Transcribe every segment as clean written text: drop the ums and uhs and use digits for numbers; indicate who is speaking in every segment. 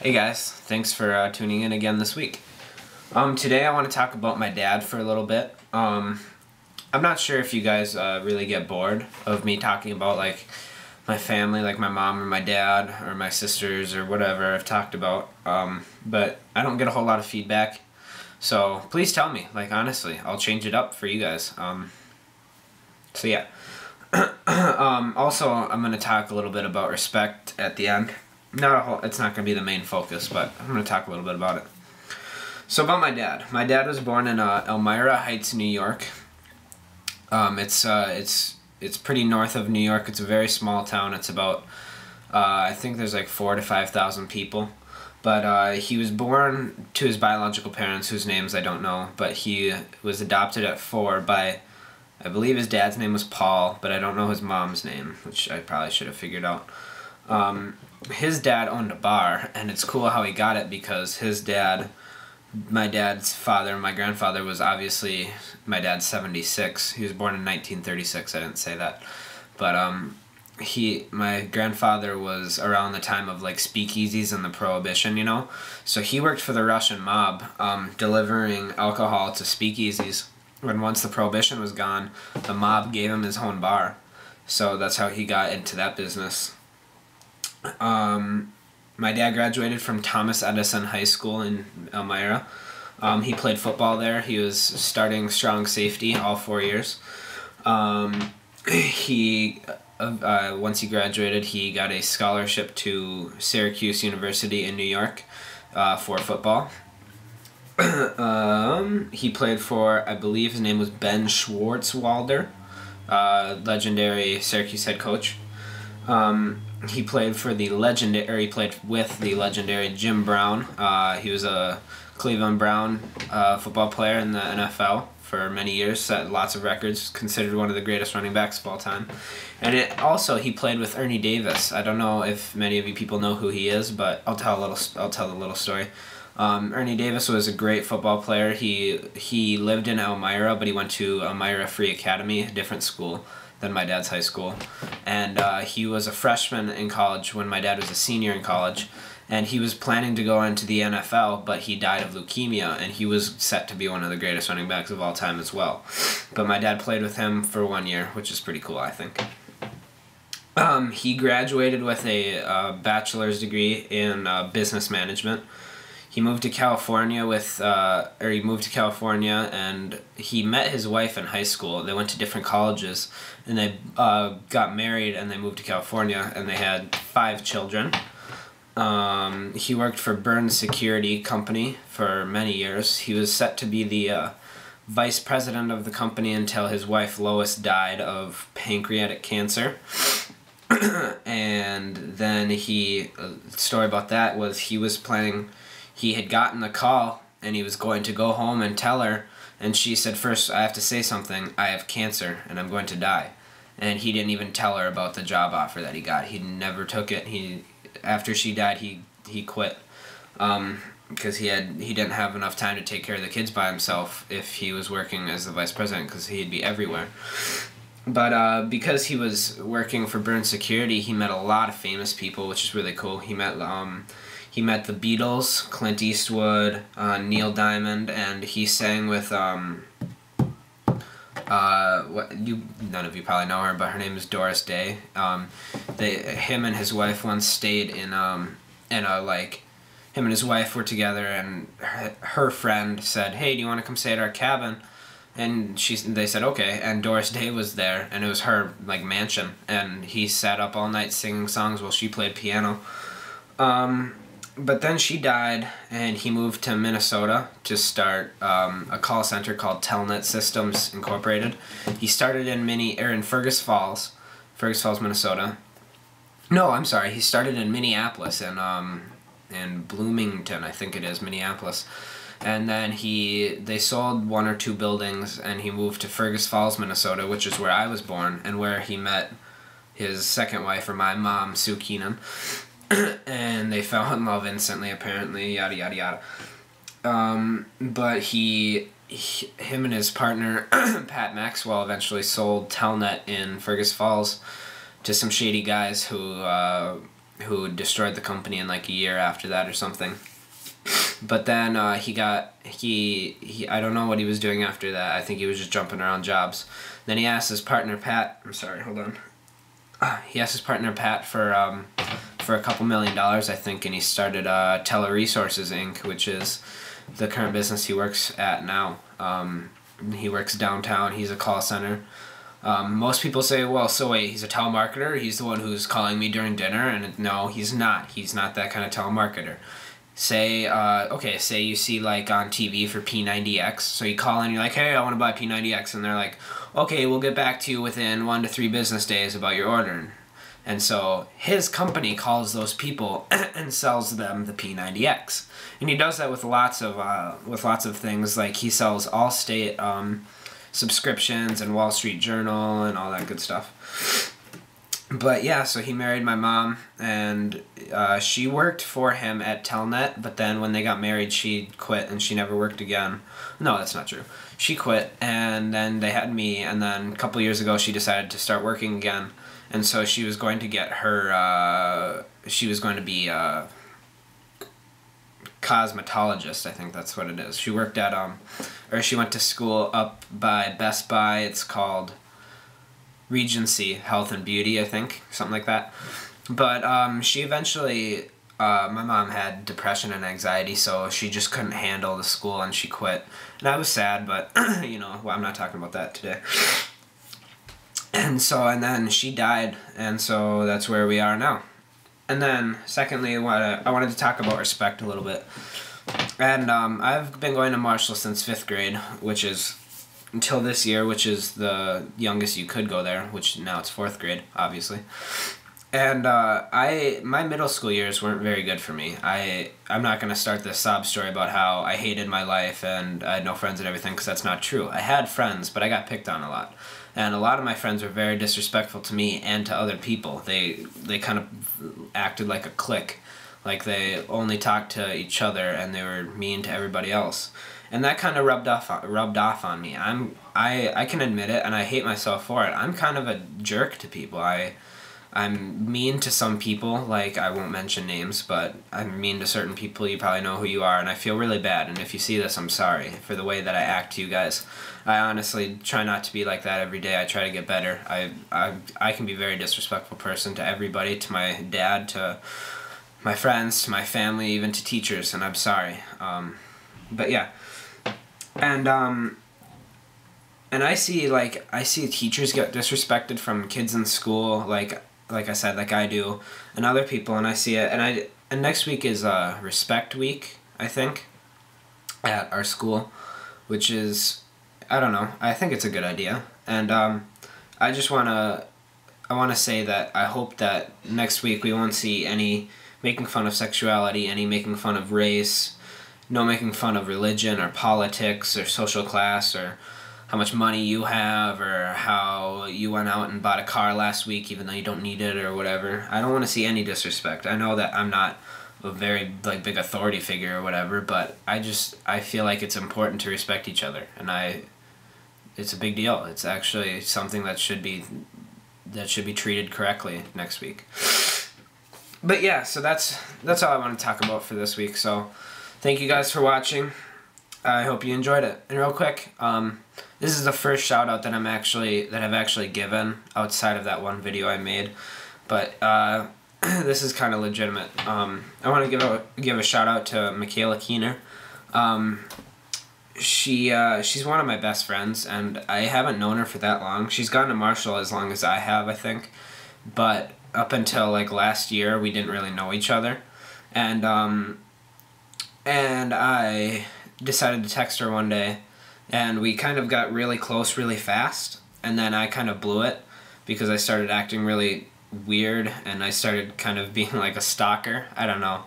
Speaker 1: Hey guys, thanks for tuning in again this week. Today I want to talk about my dad for a little bit. I'm not sure if you guys really get bored of me talking about like my family, like my mom or my dad or my sisters or whatever I've talked about, but I don't get a whole lot of feedback, so please tell me, like honestly, I'll change it up for you guys. So yeah. Also, I'm going to talk a little bit about respect at the end. It's not going to be the main focus, but I'm going to talk a little bit about it. So about my dad. My dad was born in Elmira Heights, New York. It's pretty north of New York. It's a very small town. It's about, I think there's like 4,000 to 5,000 people. But he was born to his biological parents, whose names I don't know, but he was adopted at 4 by, I believe his dad's name was Paul, but I don't know his mom's name, which I probably should have figured out. His dad owned a bar, and it's cool how he got it because his dad, my dad's father, my grandfather was obviously, my dad's 76. He was born in 1936, I didn't say that. But my grandfather was around the time of like speakeasies and the Prohibition, you know? So he worked for the Russian mob, delivering alcohol to speakeasies. When once the Prohibition was gone, the mob gave him his own bar. So that's how he got into that business. My dad graduated from Thomas Edison High School in Elmira. He played football there. He was starting strong safety all 4 years. Once he graduated, he got a scholarship to Syracuse University in New York for football. He played for, I believe his name was Ben Schwartzwalder, legendary Syracuse head coach. He played with the legendary Jim Brown. He was a Cleveland Brown football player in the NFL for many years, set lots of records, considered one of the greatest running backs of all time. And he played with Ernie Davis. I don't know if many of you people know who he is, but I'll tell the little story. Ernie Davis was a great football player. He lived in Elmira, but he went to Elmira Free Academy, a different school than my dad's high school. And he was a freshman in college when my dad was a senior in college. And he was planning to go into the NFL, but he died of leukemia, and he was set to be one of the greatest running backs of all time as well. But my dad played with him for 1 year, which is pretty cool, I think. He graduated with a bachelor's degree in business management. He moved to California and he met his wife in high school. They went to different colleges, and they got married, and they moved to California, and they had 5 children. He worked for Burns Security Company for many years. He was set to be the vice president of the company until his wife Lois died of pancreatic cancer. And then the story about that was he had gotten the call, and he was going to go home and tell her, and she said, "First, I have to say something. I have cancer, and I'm going to die." And he didn't even tell her about the job offer that he got. He never took it. After she died, he quit, because he didn't have enough time to take care of the kids by himself if he was working as the vice president, because he'd be everywhere. But because he was working for Burns Security, he met a lot of famous people, which is really cool. He met the Beatles, Clint Eastwood, Neil Diamond, and he sang with none of you probably know her, but her name is Doris Day. Him and his wife once stayed him and his wife were together, and her friend said, "Hey, do you want to come stay at our cabin?" And they said okay, and Doris Day was there, and it was her like mansion, and he sat up all night singing songs while she played piano. But then she died, and he moved to Minnesota to start a call center called Telnet Systems Incorporated. He started in Fergus Falls, Minnesota. No, I'm sorry. He started in Minneapolis in Bloomington, I think it is, Minneapolis. And then they sold 1 or 2 buildings, and he moved to Fergus Falls, Minnesota, which is where I was born, and where he met his second wife, or my mom, Sue Keenan. And they fell in love instantly, apparently, yada yada yada. But him and his partner, Pat Maxwell, eventually sold Telnet in Fergus Falls to some shady guys who who destroyed the company in like a year after that or something. But then he I don't know what he was doing after that. I think he was just jumping around jobs. Then he asked his partner Pat. I'm sorry, hold on. He asked his partner Pat for a couple $1 million, I think, and he started Teleresources Inc., which is the current business he works at now. He works downtown. He's a call center. Most people say, well, so wait, he's a telemarketer? He's the one who's calling me during dinner? And no, he's not. He's not that kind of telemarketer. Say, okay, say you see, like, on TV for P90X, so you call in, you're like, hey, I want to buy P90X, and they're like, okay, we'll get back to you within 1 to 3 business days about your order. And so his company calls those people and sells them the P90X. And he does that with lots of things, like he sells Allstate subscriptions and Wall Street Journal and all that good stuff. But yeah, so he married my mom, and she worked for him at Telnet, but then when they got married, she quit and she never worked again. No, that's not true. She quit, and then they had me, and then a couple years ago, she decided to start working again, and so she was going to get her, she was going to be a cosmetologist, I think that's what it is. She worked at, or she went to school up by Best Buy. It's called Regency Health and Beauty, I think, something like that. But she eventually, my mom had depression and anxiety, so she just couldn't handle the school and she quit. And I was sad, but, you know, well, I'm not talking about that today. And so, and then she died, and so that's where we are now. And then, secondly, I wanted to talk about respect a little bit. And I've been going to Marshall since 5th grade, which is until this year, which is the youngest you could go there, which now it's 4th grade, obviously. And my middle school years weren't very good for me. I'm not going to start this sob story about how I hated my life and I had no friends and everything, because that's not true. I had friends, but I got picked on a lot. And a lot of my friends were very disrespectful to me and to other people. They kind of acted like a clique. Like they only talked to each other and they were mean to everybody else. And that kind of rubbed off on me. I can admit it, and I hate myself for it. I'm kind of a jerk to people. I'm mean to some people, like I won't mention names, but I'm mean to certain people. You probably know who you are, and I feel really bad. And if you see this, I'm sorry for the way that I act to you guys. I honestly try not to be like that every day. I try to get better. I can be a very disrespectful person to everybody, to my dad, to my friends, to my family, even to teachers, and I'm sorry. But yeah. And I see teachers get disrespected from kids in school, like I said, like I do, and other people, and I see it. And next week is Respect Week, I think, at our school, which is, I don't know, I think it's a good idea. And I want to say that I hope that next week we won't see any making fun of sexuality, any making fun of race, no making fun of religion or politics or social class or how much money you have or how you went out and bought a car last week even though you don't need it or whatever. I don't want to see any disrespect. I know that I'm not a very big authority figure or whatever, but I feel like it's important to respect each other, and it's a big deal. It's actually something that should be treated correctly next week. But yeah, so that's all I want to talk about for this week. So thank you guys for watching. I hope you enjoyed it. And real quick, this is the first shout out that I've actually given outside of that one video I made. But this is kind of legitimate. I want to give a shout out to Michaela Keener. She's one of my best friends, and I haven't known her for that long. She's gone to Marshall as long as I have, I think. But up until like last year, we didn't really know each other. And I decided to text her one day, and we kind of got really close really fast, and then I kind of blew it because I started acting really weird, and I started kind of being like a stalker. I don't know.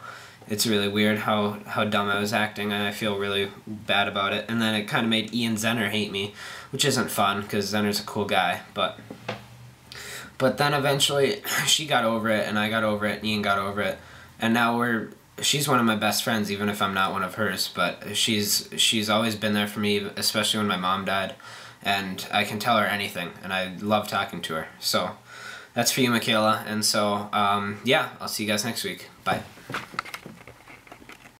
Speaker 1: It's really weird how dumb I was acting, and I feel really bad about it. And then it kind of made Ian Zenner hate me, which isn't fun because Zenner's a cool guy, but then eventually she got over it, and I got over it, and Ian got over it, and now she's one of my best friends, even if I'm not one of hers. But she's always been there for me, especially when my mom died, and I can tell her anything, and I love talking to her. So that's for you, Michaela. And so, yeah, I'll see you guys next week. Bye.